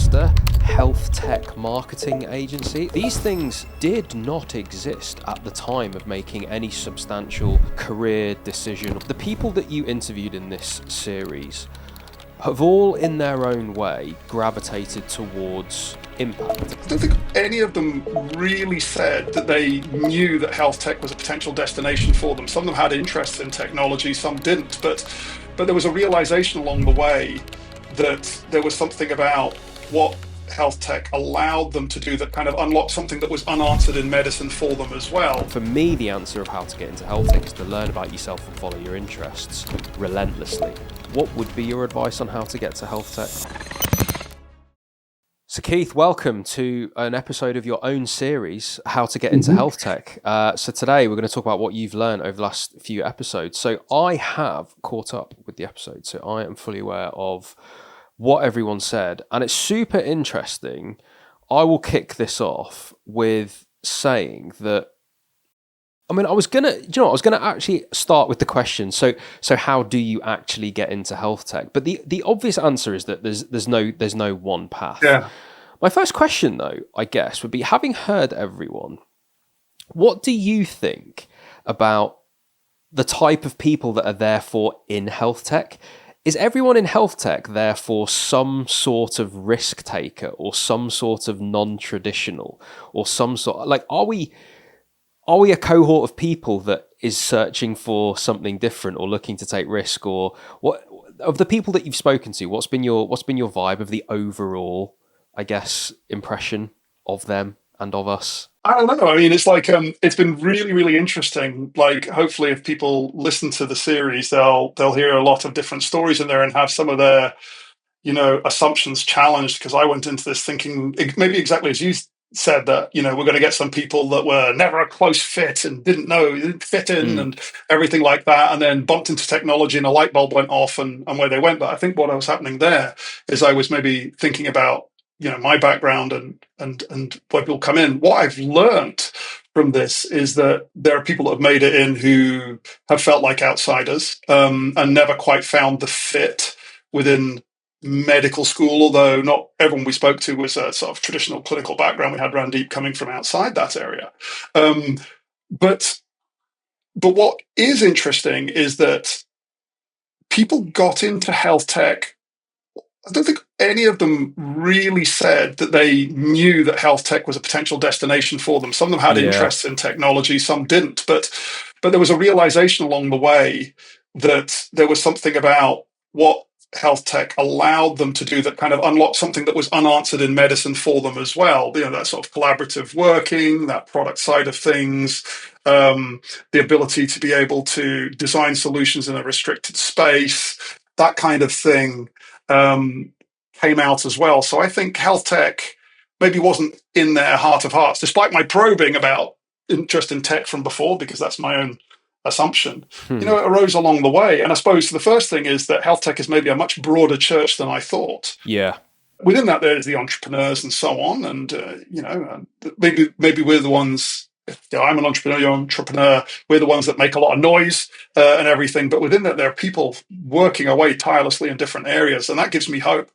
podcaster, Healthtech marketing agency. These things did not exist at the time of making any substantial career decision. The people that you interviewed in this series have all, in their own way, gravitated towards impact. I don't think any of them really said that they knew that health tech was a potential destination for them. Some of them had interests in technology, some didn't, but there was a realization along the way that there was something about what health tech allowed them to do that kind of unlocked something that was unanswered in medicine for them as well. For me, the answer of how to get into health tech is to learn about yourself and follow your interests relentlessly. What would be your advice on how to get to health tech? So Keith, welcome to an episode of your own series, How to Get Into Health Tech. So today we're going to talk about what you've learned over the last few episodes. So I have caught up with the episode, so I am fully aware of what everyone said, and it's super interesting. I will kick this off with saying that, I was gonna actually start with the question. So how do you actually get into health tech? But the obvious answer is that there's no one path. Yeah. My first question, though, I guess, would be, having heard everyone, what do you think about the type of people that are therefore in health tech? Is everyone in health tech therefore some sort of risk taker or some sort of non-traditional or some sort, like, are we a cohort of people that is searching for something different or looking to take risk? Or what, of the people that you've spoken to, what's been your vibe of the overall, I guess, impression of them and of us? I don't know. It's like it's been really, really interesting. Like, hopefully, if people listen to the series, they'll hear a lot of different stories in there and have some of their, assumptions challenged. Because I went into this thinking maybe exactly as you said, that we're going to get some people that were never a close fit and didn't fit in and everything like that, and then bumped into technology and a light bulb went off and where they went. But I think what was happening there is I was maybe thinking about my background and where people come in. What I've learned from this is that there are people that have made it in who have felt like outsiders and never quite found the fit within medical school, although not everyone we spoke to was a sort of traditional clinical background. We had Randeep coming from outside that area. But what is interesting is that people got into health tech. I don't think any of them really said that they knew that health tech was a potential destination for them. Some of them had interests in technology, some didn't. But there was a realization along the way that there was something about what health tech allowed them to do that kind of unlocked something that was unanswered in medicine for them as well. That sort of collaborative working, that product side of things, the ability to be able to design solutions in a restricted space, that kind of thing. Came out as well. So I think health tech maybe wasn't in their heart of hearts, despite my probing about interest in tech from before, because that's my own assumption. It arose along the way. And I suppose the first thing is that health tech is maybe a much broader church than I thought. Yeah. Within that, there's the entrepreneurs and so on. And, maybe we're the ones. I'm an entrepreneur, you're an entrepreneur. We're the ones that make a lot of noise and everything. But within that, there are people working away tirelessly in different areas. And that gives me hope.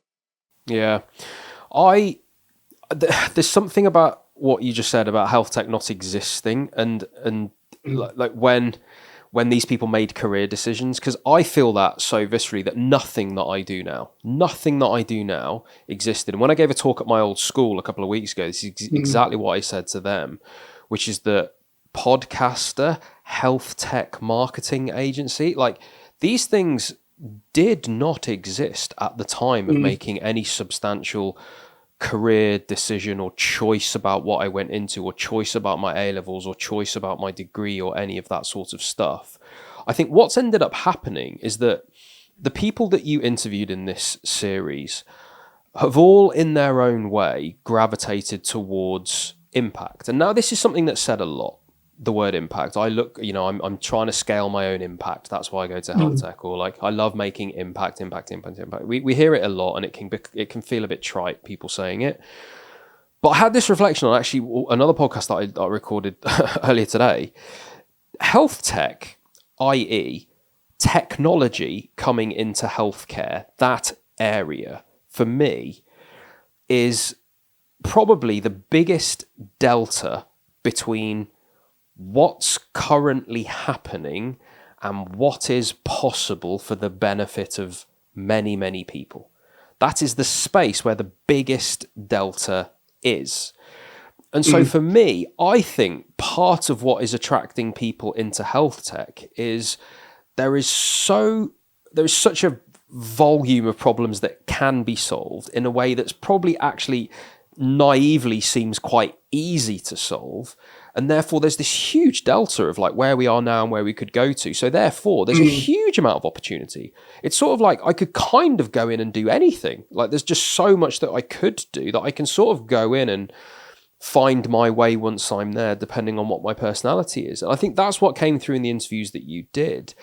Yeah. There's something about what you just said about health tech not existing and like when these people made career decisions, because I feel that so viscerally that nothing that I do now existed. And when I gave a talk at my old school a couple of weeks ago, this is exactly what I said to them, which is that podcaster, health tech marketing agency, like, these things did not exist at the time of making any substantial career decision or choice about what I went into or choice about my A-levels or choice about my degree or any of that sort of stuff. I think what's ended up happening is that the people that you interviewed in this series have all, in their own way, gravitated towards impact. And now this is something that's said a lot, the word impact. I'm trying to scale my own impact. That's why I go to health tech, or like, I love making impact. We hear it a lot, and it can feel a bit trite, people saying it. But I had this reflection on actually another podcast that I recorded earlier today. Health tech, i.e. technology coming into healthcare, that area, for me, is probably the biggest delta between what's currently happening and what is possible for the benefit of many, many people. That is the space where the biggest delta is. And so for me, I think part of what is attracting people into health tech is there is such a volume of problems that can be solved in a way that's probably actually naively seems quite easy to solve. And therefore there's this huge delta of like where we are now and where we could go to. So therefore there's a huge amount of opportunity. It's sort of like I could kind of go in and do anything. Like there's just so much that I could do that I can sort of go in and find my way once I'm there, depending on what my personality is. And I think that's what came through in the interviews that you did.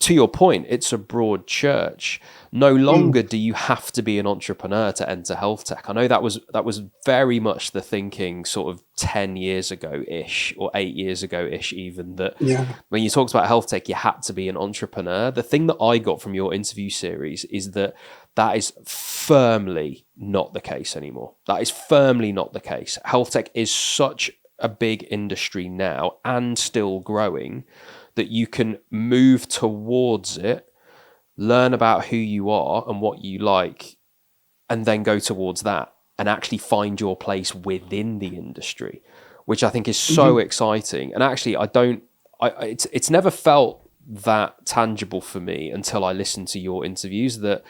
To your point, it's a broad church. No longer do you have to be an entrepreneur to enter health tech. I know that was very much the thinking sort of 10 years ago-ish, or 8 years ago-ish even, that when you talked about health tech, you had to be an entrepreneur. The thing that I got from your interview series is that is firmly not the case anymore. That is firmly not the case. Health tech is such a big industry now and still growing that you can move towards it, learn about who you are and what you like, and then go towards that and actually find your place within the industry, which I think is so exciting. And actually, it's never felt that tangible for me until I listened to your interviews, that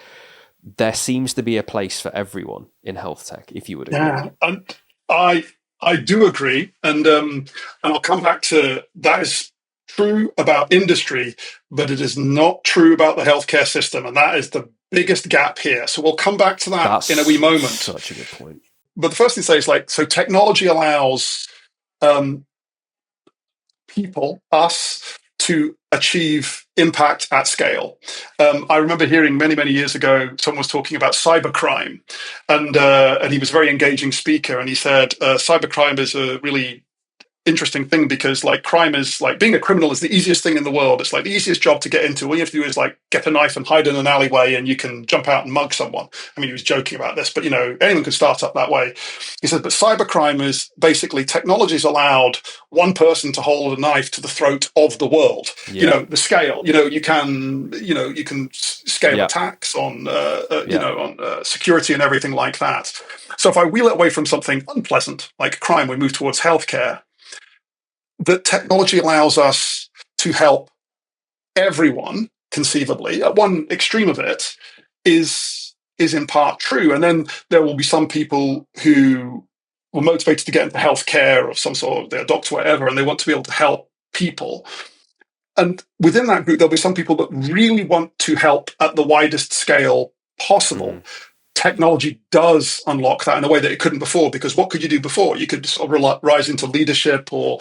there seems to be a place for everyone in health tech, if you would agree. Yeah, and I do agree, and I'll come back to that. Is true about industry, but it is not true about the healthcare system, and that is the biggest gap here. So we'll come back to that in a wee moment. Such a good point. But the first thing to say is so technology allows people, us, to achieve impact at scale. I remember hearing many, many years ago, someone was talking about cybercrime, and he was a very engaging speaker, and he said cybercrime is a really interesting thing because crime is being a criminal is the easiest thing in the world. It's the easiest job to get into. All you have to do is get a knife and hide in an alleyway and you can jump out and mug someone. I mean, he was joking about this, but anyone could start up that way. He said, but cybercrime is basically technology's allowed one person to hold a knife to the throat of the world. The scale, you can scale attacks on, on security and everything like that. So if I wheel it away from something unpleasant like crime, we move towards healthcare. That technology allows us to help everyone, conceivably. At one extreme of it is in part true. And then there will be some people who were motivated to get into healthcare of some sort, they're a doctor, whatever, and they want to be able to help people. And within that group, there'll be some people that really want to help at the widest scale possible. Technology does unlock that in a way that it couldn't before, because what could you do before? You could sort of rise into leadership or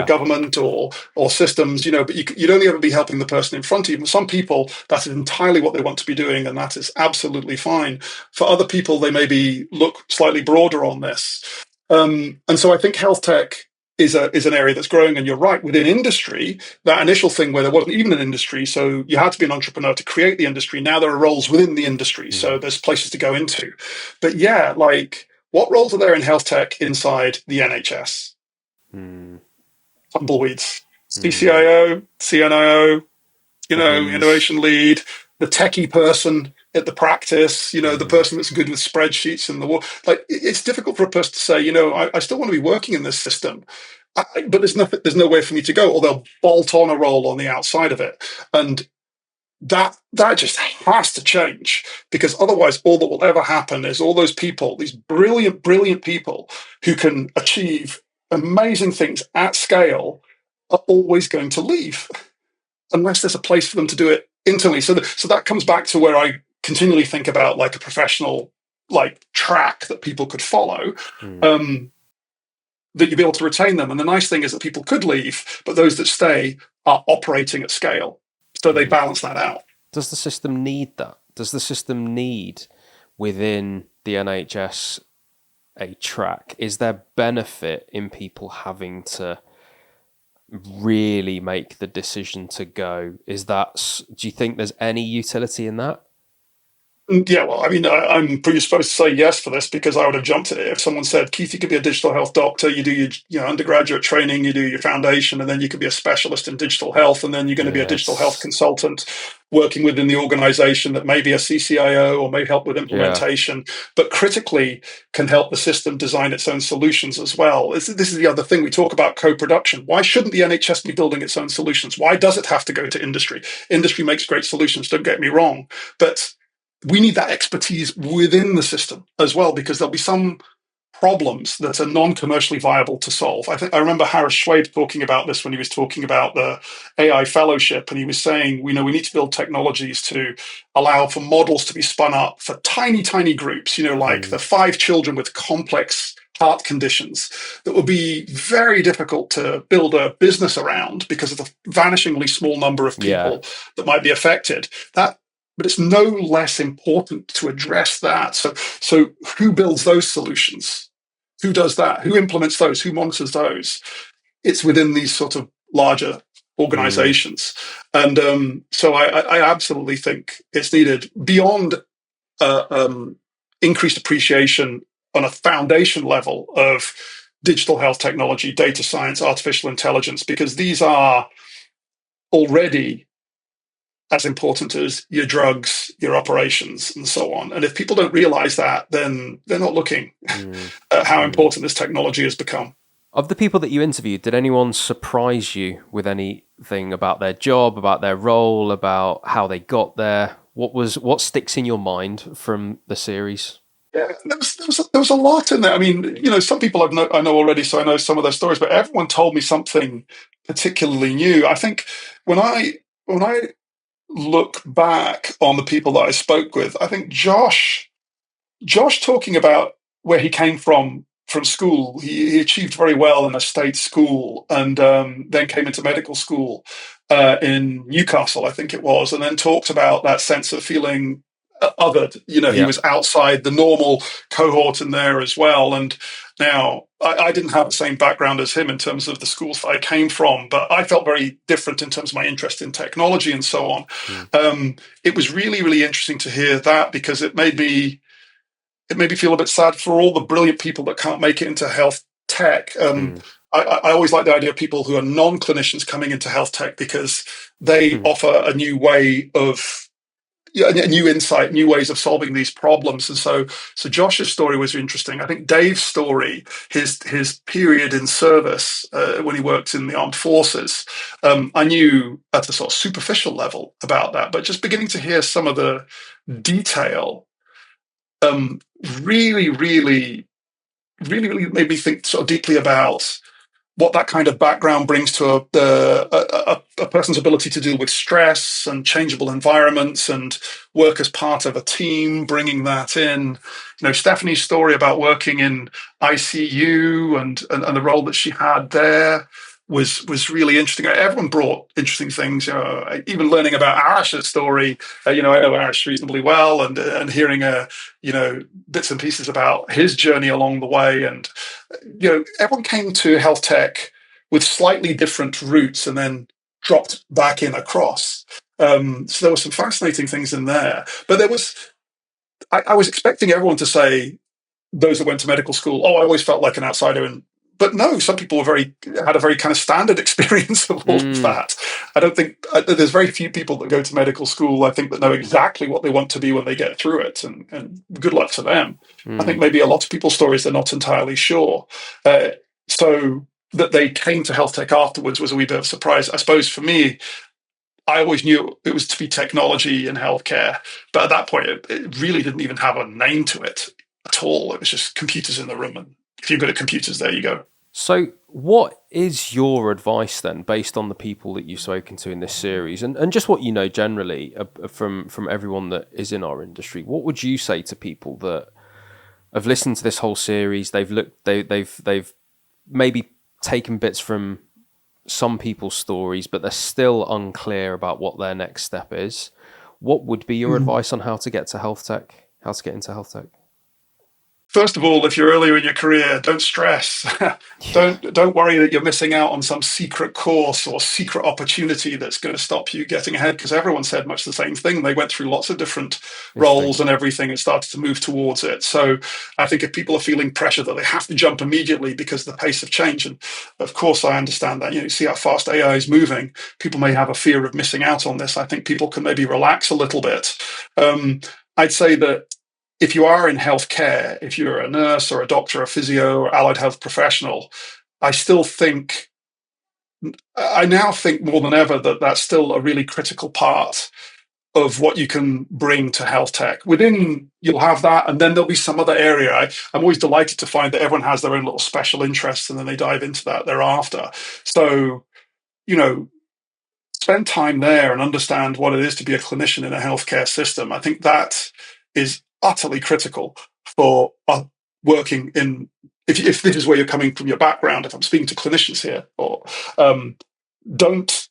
government or systems, but you'd only ever be helping the person in front of you. And some people, that is entirely what they want to be doing, and that is absolutely fine. For other people, they maybe look slightly broader on this. And so I think health tech is an area that's growing. And you're right, within industry, that initial thing where there wasn't even an industry, so you had to be an entrepreneur to create the industry. Now there are roles within the industry, so there's places to go into. But what roles are there in health tech inside the NHS? Tumbleweeds, CCIO, CNIO, innovation lead, the techie person at the practice, the person that's good with spreadsheets and it's difficult for a person to say, I still want to be working in this system, but there's nowhere for me to go, or they'll bolt on a role on the outside of it. And that just has to change, because otherwise all that will ever happen is all those people, these brilliant, brilliant people who can achieve amazing things at scale, are always going to leave unless there's a place for them to do it internally. So that comes back to where I continually think about a professional track that people could follow, that you'd be able to retain them. And the nice thing is that people could leave, but those that stay are operating at scale. So they balance that out. Does the system need that? Does the system need within the NHS a track? Is there benefit in people having to really make the decision to go? Do you think there's any utility in that? Yeah, well, I mean, I'm predisposed to say yes for this because I would have jumped at it if someone said, "Keith, you could be a digital health doctor. You do your undergraduate training, you do your foundation, and then you could be a specialist in digital health, and then you're going to be a digital health Yes. consultant working within the organization that may be a CCIO or may help with Yeah. implementation, but critically can help the system design its own solutions as well." This is the other thing we talk about: co-production. Why shouldn't the NHS be building its own solutions? Why does it have to go to industry? Industry makes great solutions, don't get me wrong, but we need that expertise within the system as well, because there'll be some problems that are non-commercially viable to solve. I remember Harris Schwab talking about this when he was talking about the AI fellowship, and he was saying, we need to build technologies to allow for models to be spun up for tiny, tiny groups, like the 5 children with complex heart conditions that would be very difficult to build a business around because of the vanishingly small number of people that might be affected. But it's no less important to address that. So who builds those solutions? Who does that? Who implements those? Who monitors those? It's within these sort of larger organizations. And so I absolutely think it's needed beyond increased appreciation on a foundation level of digital health technology, data science, artificial intelligence, because these are already as important as your drugs, your operations, and so on. And if people don't realize that, then they're not looking at how important this technology has become. Of the people that you interviewed, did anyone surprise you with anything about their job, about their role, about how they got there? What sticks in your mind from the series? Yeah, there was a lot in there. I mean, some people I know already, so I know some of their stories, but everyone told me something particularly new. I think when I look back on the people that I spoke with, I think Josh talking about where he came from school. He achieved very well in a state school, and then came into medical school in Newcastle, I think it was, and then talked about that sense of feeling othered. He was outside the normal cohort in there as well. And now I didn't have the same background as him in terms of the schools that I came from, but I felt very different in terms of my interest in technology and so on. It was really, really interesting to hear that, because it made me feel a bit sad for all the brilliant people that can't make it into health tech. I always like the idea of people who are non-clinicians coming into health tech, because they offer a new way of a new insight, new ways of solving these problems. And so Josh's story was interesting. I think Dave's story, his period in service when he worked in the armed forces, I knew at a sort of superficial level about that, but just beginning to hear some of the detail really, really, really, really made me think sort of deeply about what that kind of background brings to a person's ability to deal with stress and changeable environments and work as part of a team, bringing that in. Stephanie's story about working in ICU and the role that she had there was really interesting. Everyone brought interesting things. Even learning about Arish's story. I know Arish reasonably well, and hearing bits and pieces about his journey along the way. And everyone came to health tech with slightly different routes and then dropped back in across. So there were some fascinating things in there. But I was expecting everyone to say, those that went to medical school, I always felt like an outsider. But no, some people had a very kind of standard experience of all of that. I don't think there's very few people that go to medical school, I think, that know exactly what they want to be when they get through it. And good luck to them. I think maybe a lot of people's stories, they're not entirely sure. So that they came to health tech afterwards was a wee bit of a surprise. I suppose for me, I always knew it was to be technology and healthcare. But at that point, it really didn't even have a name to it at all. It was just computers in the room. And if you're good at computers, there you go. So what is your advice then, based on the people that you've spoken to in this series, and just what you know generally from everyone that is in our industry? What would you say to people that have listened to this whole series? They've maybe taken bits from some people's stories, but they're still unclear about what their next step is. What would be your advice on how to get to health tech? How to get into health tech? First of all, if you're earlier in your career, don't stress. Don't worry that you're missing out on some secret course or secret opportunity that's going to stop you getting ahead, because everyone said much the same thing. They went through lots of different roles and everything and started to move towards it. So I think if people are feeling pressure that they have to jump immediately because of the pace of change, and of course I understand that, you see how fast AI is moving, people may have a fear of missing out on this. I think people can maybe relax a little bit. I'd say that if you are in healthcare, if you're a nurse or a doctor, a physio or allied health professional, I now think more than ever that that's still a really critical part of what you can bring to health tech. Within, you'll have that, and then there'll be some other area. I'm always delighted to find that everyone has their own little special interests, and then they dive into that thereafter. So, spend time there and understand what it is to be a clinician in a healthcare system. I think that is utterly critical for working in, if this is where you're coming from, your background, if I'm speaking to clinicians here, or don't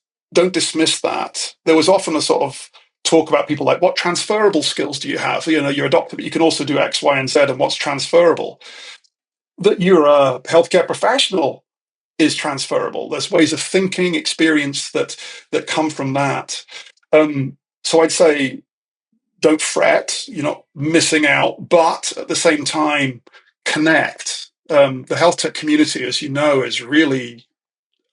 dismiss that. There was often a sort of talk about people like, what transferable skills do you have? You're a doctor, but you can also do X, Y, and Z, and what's transferable? That you're a healthcare professional is transferable. There's ways of thinking, experience that come from that. So I'd say, don't fret, you're not missing out, but at the same time, connect. The health tech community, as you know, is really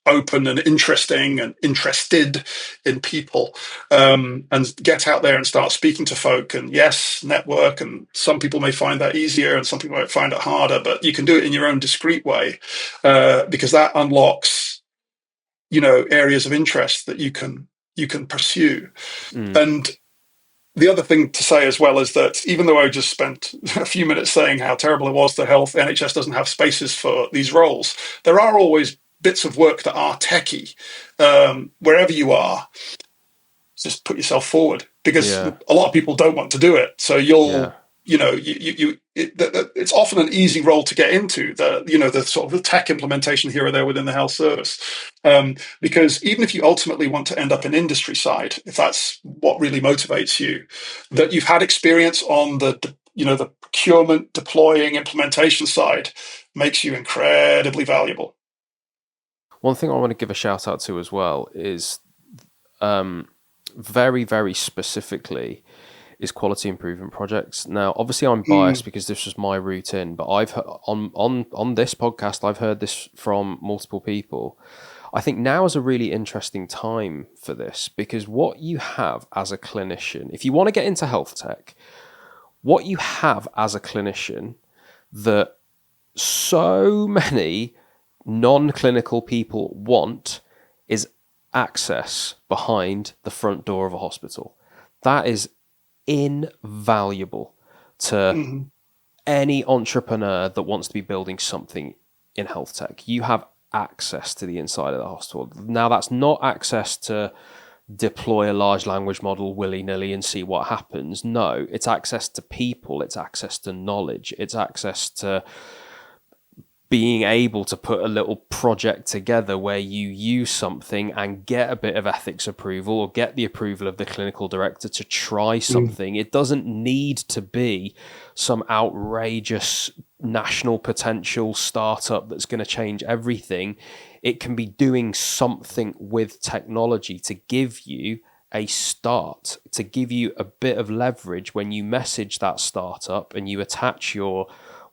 open and interesting and interested in people, and get out there and start speaking to folk, and yes, network. And some people may find that easier and some people might find it harder, but you can do it in your own discreet way, because that unlocks, areas of interest that you can pursue. And the other thing to say as well is that even though I just spent a few minutes saying how terrible it was that NHS doesn't have spaces for these roles, there are always bits of work that are techie. Wherever you are, just put yourself forward, because a lot of people don't want to do it. So it's often an easy role to get into, the sort of the tech implementation here or there within the health service. Because even if you ultimately want to end up in industry side, if that's what really motivates you, that you've had experience on the procurement, deploying, implementation side makes you incredibly valuable. One thing I want to give a shout out to as well is very, very specifically is quality improvement projects. Now, obviously I'm biased because this was my route in, but I've heard, on this podcast, I've heard this from multiple people. I think now is a really interesting time for this, because what you have as a clinician, if you want to get into health tech, what you have as a clinician that so many non-clinical people want is access behind the front door of a hospital. That is invaluable to any entrepreneur that wants to be building something in health tech. You have access to the inside of the hospital. Now, that's not access to deploy a large language model willy-nilly and see what happens. No, it's access to people, it's access to knowledge, it's access to being able to put a little project together where you use something and get a bit of ethics approval or get the approval of the clinical director to try something. It doesn't need to be some outrageous national potential startup that's going to change everything. It can be doing something with technology to give you a start, to give you a bit of leverage when you message that startup and you attach your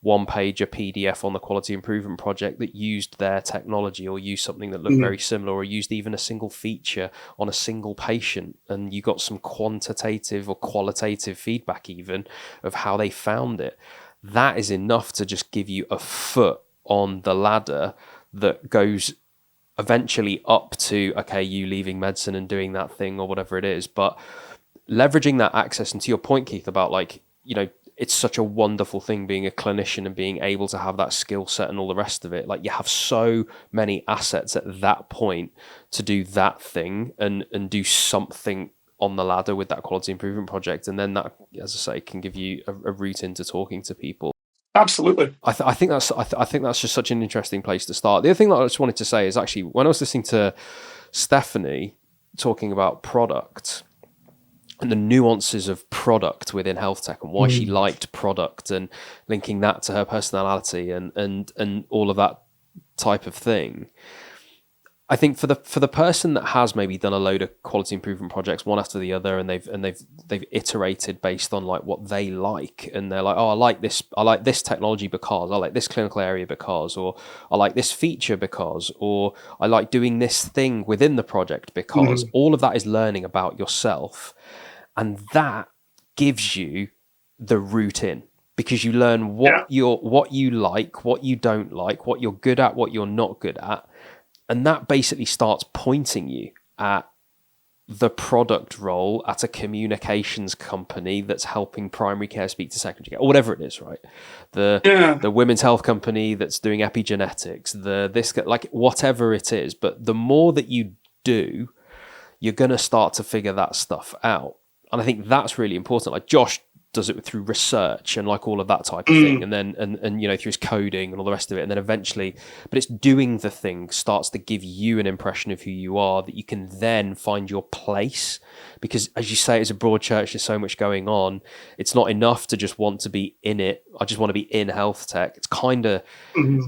one-pager PDF on the quality improvement project that used their technology or used something that looked very similar or used even a single feature on a single patient, and you got some quantitative or qualitative feedback even of how they found it. That is enough to just give you a foot on the ladder that goes eventually up to, okay, you leaving medicine and doing that thing or whatever it is. But leveraging that access, and to your point, Keith, about it's such a wonderful thing being a clinician and being able to have that skill set and all the rest of it. Like, you have so many assets at that point to do that thing and do something on the ladder with that quality improvement project. And then that, as I say, can give you a route into talking to people. Absolutely. I think that's just such an interesting place to start. The other thing that I just wanted to say is, actually, when I was listening to Stephanie talking about product, and the nuances of product within health tech and why she liked product and linking that to her personality and all of that type of thing. I think for the person that has maybe done a load of quality improvement projects one after the other, and they've iterated based on like what they like, and they're like, oh, I like this technology because I like this clinical area because, or I like this feature because, or I like doing this thing within the project because. All of that is learning about yourself, and that gives you the route in, because you learn what you like, what you don't like, what you're good at, what you're not good at. And that basically starts pointing you at the product role at a communications company that's helping primary care speak to secondary care, or whatever it is, right? The women's health company that's doing epigenetics, like whatever it is. But the more that you do, you're going to start to figure that stuff out. And I think that's really important. Like Josh does it through research and like all of that type of thing, and then and you know, through his coding and all the rest of it, and then eventually, but it's doing the thing starts to give you an impression of who you are, that you can then find your place. Because as you say, as a broad church, there's so much going on. It's not enough to just want to be in it. I just want to be in health tech. It's kind of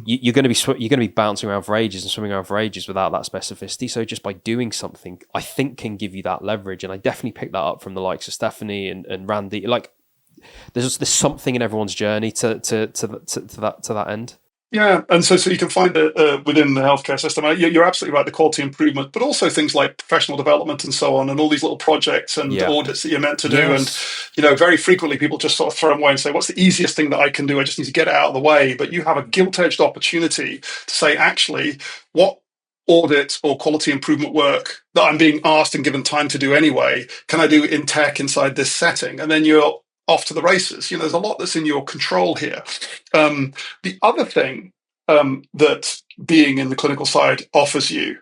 you're going to be bouncing around for ages and swimming around for ages without that specificity. So just by doing something, I think can give you that leverage. And I definitely picked that up from the likes of Stephanie and Randy. Like, there's something in everyone's journey to that end. Yeah, and so you can find it within the healthcare system. You're absolutely right, the quality improvement, but also things like professional development and so on, and all these little projects and audits that you're meant to do. And, you know, very frequently people just sort of throw them away and say, what's the easiest thing that I can do? I just need to get it out of the way. But you have a gilt-edged opportunity to say, actually, what audit or quality improvement work that I'm being asked and given time to do anyway, can I do in tech inside this setting? And then you're off to the races. You know, there's a lot that's in your control here. The other thing that being in the clinical side offers you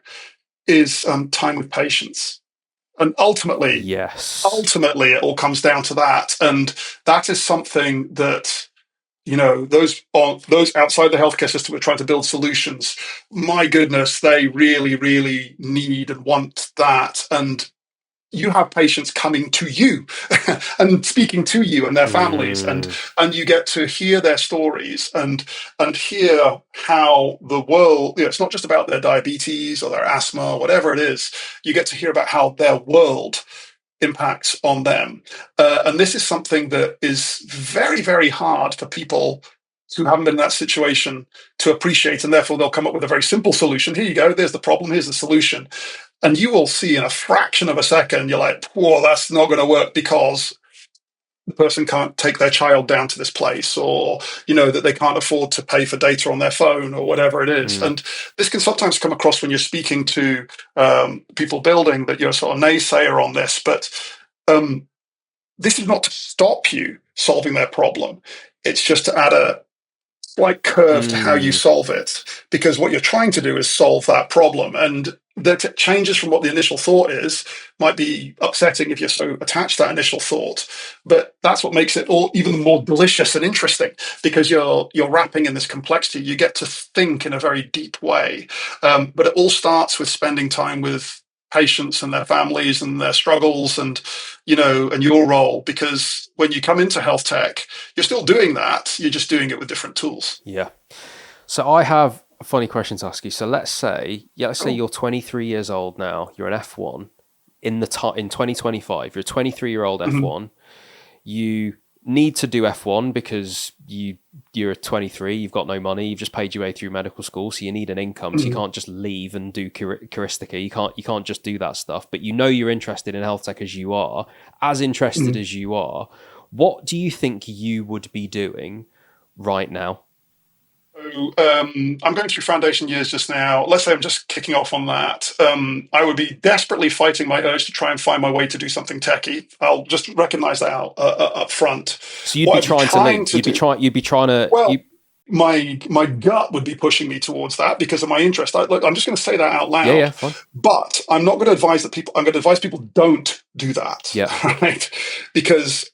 is time with patients. And ultimately, it all comes down to that. And that is something that, you know, those outside the healthcare system who are trying to build solutions, my goodness, they really, really need and want that. And you have patients coming to you and speaking to you and their families, and you get to hear their stories and hear how the world, you know, it's not just about their diabetes or their asthma or whatever it is. You get to hear about how their world impacts on them. And this is something that is very, very hard for people who haven't been in that situation to appreciate, and therefore they'll come up with a very simple solution. Here you go, there's the problem, here's the solution. And you will see in a fraction of a second, you're like, whoa, that's not going to work because the person can't take their child down to this place, or, you know, that they can't afford to pay for data on their phone or whatever it is. And this can sometimes come across when you're speaking to people building that you're a sort of naysayer on this, but this is not to stop you solving their problem. It's just to add a slight curve to how you solve it, because what you're trying to do is solve that problem, and that changes from what the initial thought is might be upsetting if you're so attached to that initial thought, but that's what makes it all even more delicious and interesting, because you're wrapping in this complexity. You get to think in a very deep way, but it all starts with spending time with patients and their families and their struggles, and, you know, and your role, because when you come into health tech, you're still doing that. You're just doing it with different tools. Yeah. So I have a funny question to ask you. So let's say you're 23 years old now. You're an F1 in 2025. You're a 23-year-old F1. You need to do F1 because you're 23, you've got no money, you've just paid your way through medical school, so you need an income. So you can't just leave and do Caristica. You can't just do that stuff. But you know you're interested in health tech as you are, as interested as you are. What do you think you would be doing right now? So, I'm going through foundation years just now. Let's say I'm just kicking off on that. I would be desperately fighting my urge to try and find my way to do something techie. I'll just recognize that out up front. So you'd be trying to leave. You'd be trying to. Well, my gut would be pushing me towards that because of my interest. I'm just going to say that out loud. Yeah, fine. But I'm not going to advise people. I'm going to advise people don't do that. Yeah. Right. Because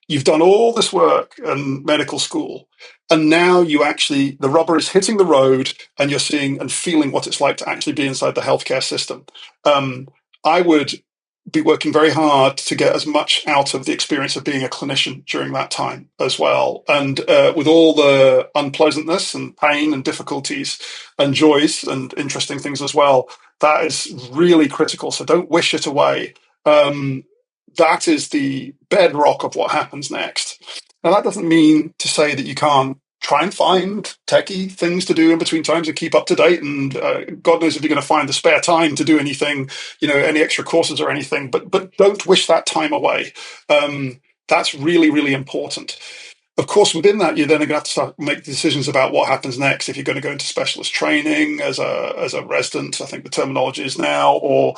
you've done all this work in medical school, and now the rubber is hitting the road, and you're seeing and feeling what it's like to actually be inside the healthcare system. I would be working very hard to get as much out of the experience of being a clinician during that time as well. And with all the unpleasantness and pain and difficulties and joys and interesting things as well, that is really critical. So don't wish it away. That is the bedrock of what happens next. Now, that doesn't mean to say that you can't try and find techie things to do in between times and keep up to date. And God knows if you're going to find the spare time to do anything, any extra courses or anything. But don't wish that time away. That's really, really important. Of course, within that, you're then going to have to start make decisions about what happens next. If you're going to go into specialist training as a resident, I think the terminology is now, or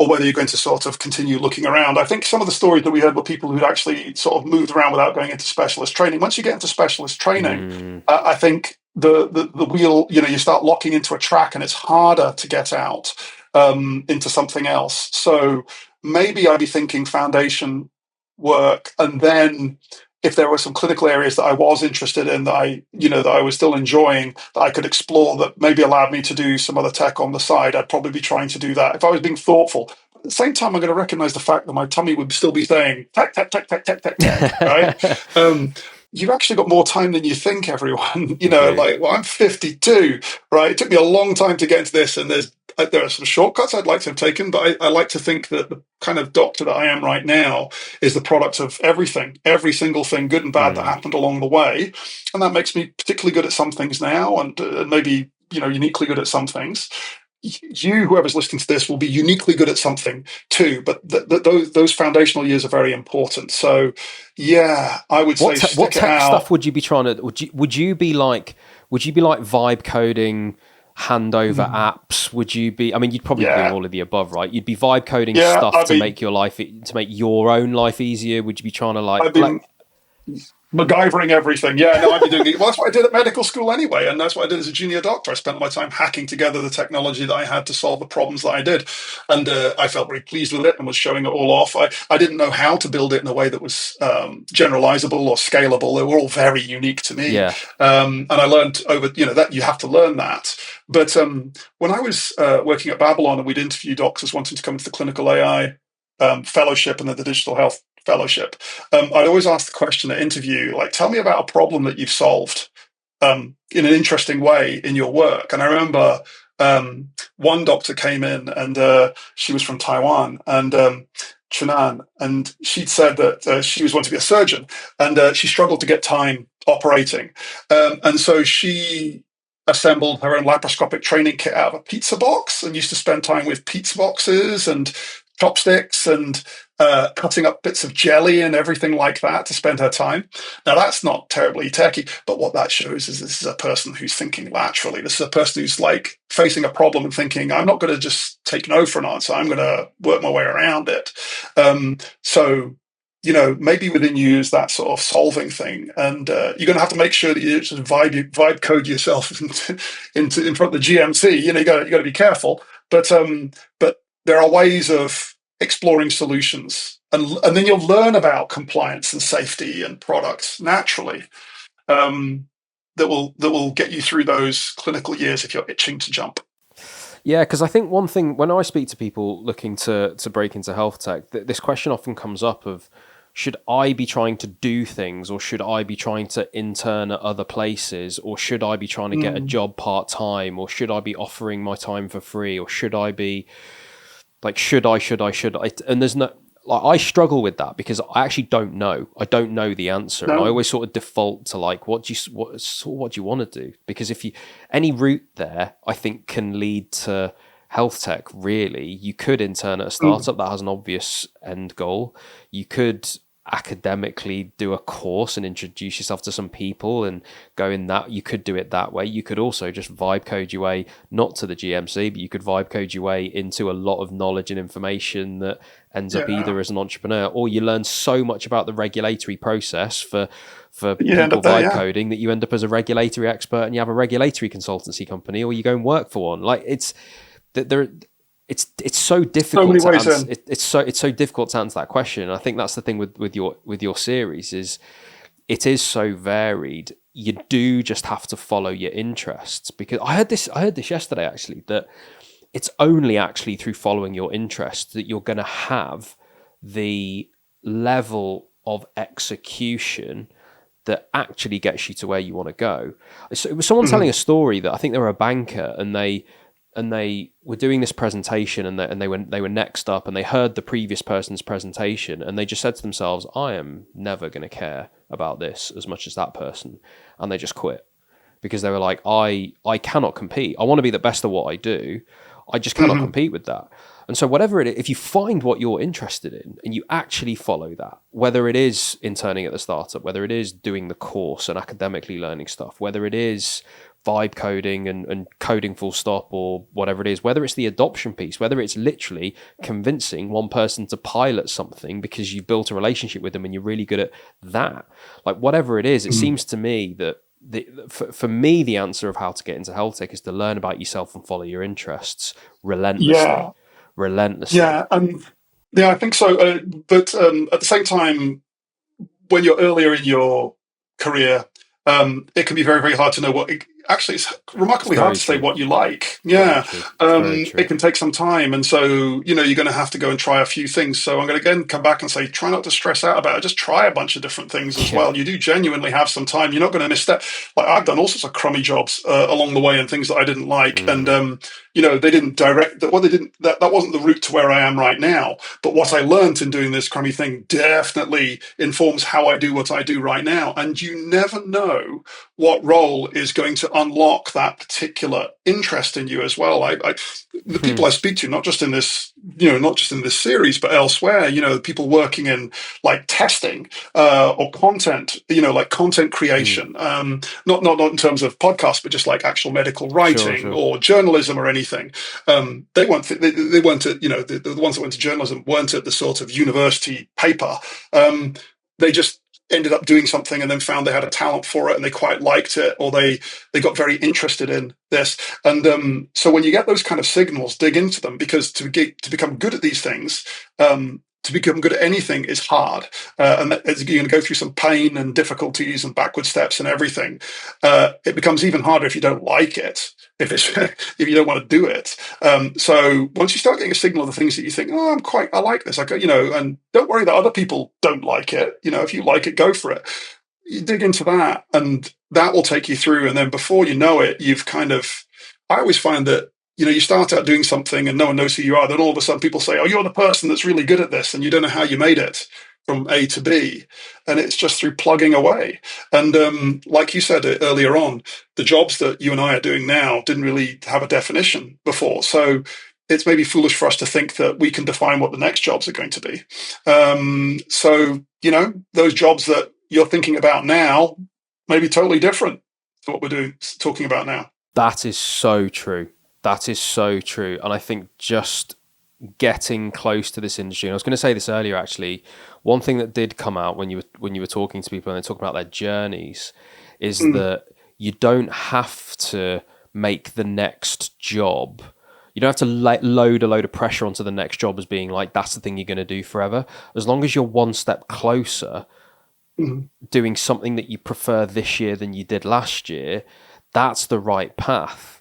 whether you're going to sort of continue looking around. I think some of the stories that we heard were people who'd actually sort of moved around without going into specialist training. Once you get into specialist training, I think the wheel, you start locking into a track and it's harder to get out into something else. So maybe I'd be thinking foundation work, and then if there were some clinical areas that I was interested in that I was still enjoying, that I could explore, that maybe allowed me to do some other tech on the side, I'd probably be trying to do that if I was being thoughtful. At the same time, I'm going to recognize the fact that my tummy would still be saying tech, tech, tech, tech, tech, tech, tech, right? You've actually got more time than you think, everyone. I'm 52, right? It took me a long time to get into this, and there are some shortcuts I'd like to have taken, but I like to think that the kind of doctor that I am right now is the product of everything, every single thing, good and bad, that happened along the way. And that makes me particularly good at some things now, and maybe, uniquely good at some things. You, whoever's listening to this, will be uniquely good at something too, but those foundational years are very important. So, yeah, I would say what tech stuff would you be trying to? Would you be like vibe coding, handover apps? Would you be? I mean, you'd probably do all of the above, right? You'd be vibe coding stuff to make your own life easier. Would you be trying to MacGyvering everything. Yeah, no, I'd be doing it. Well, that's what I did at medical school anyway, and that's what I did as a junior doctor. I spent my time hacking together the technology that I had to solve the problems that I did, and I felt very pleased with it and was showing it all off. I didn't know how to build it in a way that was generalizable or scalable. They were all very unique to me, and I learned over that you have to learn that. But when I was working at Babylon and we'd interview doctors wanting to come to the clinical AI fellowship and then the digital health fellowship, I'd always ask the question at interview, like, tell me about a problem that you've solved in an interesting way in your work. And I remember one doctor came in, and she was from Taiwan, and Chunan, and she'd said that she was wanting to be a surgeon, and she struggled to get time operating. And so she assembled her own laparoscopic training kit out of a pizza box and used to spend time with pizza boxes and chopsticks and cutting up bits of jelly and everything like that to spend her time. Now, that's not terribly techy, but what that shows is this is a person who's thinking laterally. This is a person who's like facing a problem and thinking, I'm not going to just take no for an answer. I'm going to work my way around it. So, maybe within you is that sort of solving thing. And you're going to have to make sure that you just vibe code yourself in front of the GMC. You got to be careful. But there are ways of exploring solutions, and then you'll learn about compliance and safety and products naturally, that will get you through those clinical years if you're itching to jump. Yeah, because I think one thing, when I speak to people looking to break into health tech, this question often comes up of, should I be trying to do things, or should I be trying to intern at other places, or should I be trying to get a job part-time, or should I be offering my time for free, or should I be like, should I? And there's no, I struggle with that because I actually don't know. I don't know the answer. No. And I always sort of default to like, what do you want to do? Because any route there, I think, can lead to health tech. Really, you could intern at a startup that has an obvious end goal. You could academically do a course and introduce yourself to some people and go in that. You could do it that way. You could also just vibe code your way, not to the GMC, but you could vibe code your way into a lot of knowledge and information that ends up either as an entrepreneur, or you learn so much about the regulatory process for people vibe coding that you end up as a regulatory expert and you have a regulatory consultancy company, or you go and work for one. Like it's so difficult to answer. It's so difficult to answer that question. And I think that's the thing with your series is it is so varied. You do just have to follow your interests, because I heard this yesterday actually, that it's only actually through following your interests that you're going to have the level of execution that actually gets you to where you want to go. So it was someone telling a story that I think they were a banker, and they were doing this presentation, and they were next up, and they heard the previous person's presentation, and they just said to themselves, I am never going to care about this as much as that person, and they just quit because they were like, I cannot compete. I want to be the best at what I do. I just cannot compete with that. And so whatever it is, if you find what you're interested in and you actually follow that, whether it is interning at the startup, whether it is doing the course and academically learning stuff, whether it is vibe coding and coding full stop, or whatever it is, whether it's the adoption piece, whether it's literally convincing one person to pilot something because you've built a relationship with them and you're really good at that, like whatever it is, it seems to me that for me, the answer of how to get into health tech is to learn about yourself and follow your interests relentlessly. Yeah, I think so. But at the same time, when you're earlier in your career, it can be very, very hard to know actually, it's remarkably hard to say what you like. Yeah. It can take some time. And so, you're going to have to go and try a few things. So I'm going to again come back and say, try not to stress out about it. Just try a bunch of different things as well. You do genuinely have some time. You're not going to miss that. Like, I've done all sorts of crummy jobs along the way and things that I didn't like. And, they didn't direct that. Well, they didn't, that wasn't the route to where I am right now. But what I learned in doing this crummy thing definitely informs how I do what I do right now. And you never know what role is going to unlock that particular interest in you as well. The people I speak to, not just in this series, but elsewhere, people working in like testing or content, like content creation, not in terms of podcasts, but just like actual medical writing or journalism or anything. They weren't the ones that went to journalism weren't at the sort of university paper. They just ended up doing something and then found they had a talent for it and they quite liked it, or they got very interested in this. And so when you get those kind of signals, dig into them, because to become good at these things, to become good at anything is hard. And you're going to go through some pain and difficulties and backward steps and everything. It becomes even harder if you don't like it, if you don't want to do it. So once you start getting a signal of the things that you think, oh, I like this, and don't worry that other people don't like it. If you like it, go for it. You dig into that, and that will take you through. And then before you know it, I always find that, you start out doing something and no one knows who you are. Then all of a sudden people say, oh, you're the person that's really good at this. And you don't know how you made it from A to B. And it's just through plugging away. And like you said earlier on, the jobs that you and I are doing now didn't really have a definition before. So it's maybe foolish for us to think that we can define what the next jobs are going to be. So, those jobs that you're thinking about now may be totally different to what we're talking about now. That is so true. That is so true. And I think just getting close to this industry, and I was going to say this earlier, actually, one thing that did come out when you were talking to people and they're talking about their journeys is that you don't have to make the next job. You don't have to load a load of pressure onto the next job as being like, that's the thing you're going to do forever. As long as you're one step closer, doing something that you prefer this year than you did last year, that's the right path.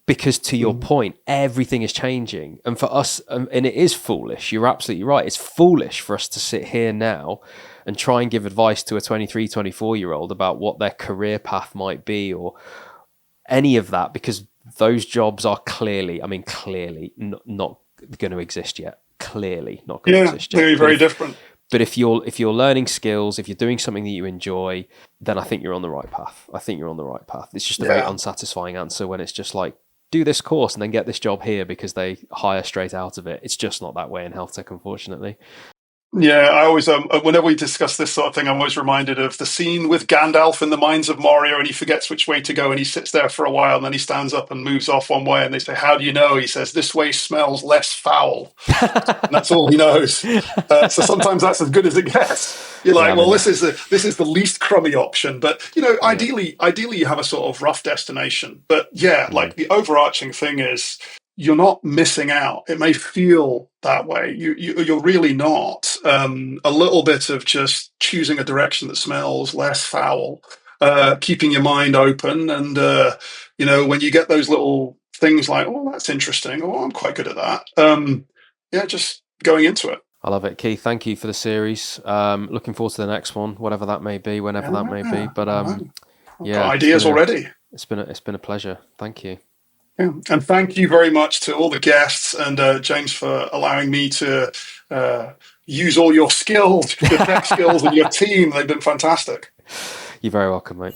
Because to your point, everything is changing. And for us, and it is foolish, you're absolutely right, it's foolish for us to sit here now and try and give advice to a 23, 24-year-old about what their career path might be or any of that, because those jobs are clearly not going to exist yet. Clearly not going to exist yet. Very, very different. But if you're learning skills, if you're doing something that you enjoy, then I think you're on the right path. It's just a very unsatisfying answer when it's just like, do this course and then get this job here because they hire straight out of it. It's just not that way in health tech, unfortunately. Yeah, I always, whenever we discuss this sort of thing, I'm always reminded of the scene with Gandalf in the Mines of Moria, and he forgets which way to go, and he sits there for a while, and then he stands up and moves off one way, and they say, how do you know? He says, this way smells less foul. And that's all he knows. So sometimes that's as good as it gets. You're like, this is the least crummy option. But, ideally you have a sort of rough destination. But like the overarching thing is, you're not missing out. It may feel that way. You're really not. A little bit of just choosing a direction that smells less foul, keeping your mind open. And, when you get those little things like, oh, that's interesting, oh, I'm quite good at that. Yeah, just going into it. I love it, Keith. Thank you for the series. Looking forward to the next one, whatever that may be, whenever that may be. But got ideas already. It's been a pleasure. Thank you. Yeah. And thank you very much to all the guests and James for allowing me to use all your skills, your tech skills, and your team. They've been fantastic. You're very welcome, mate.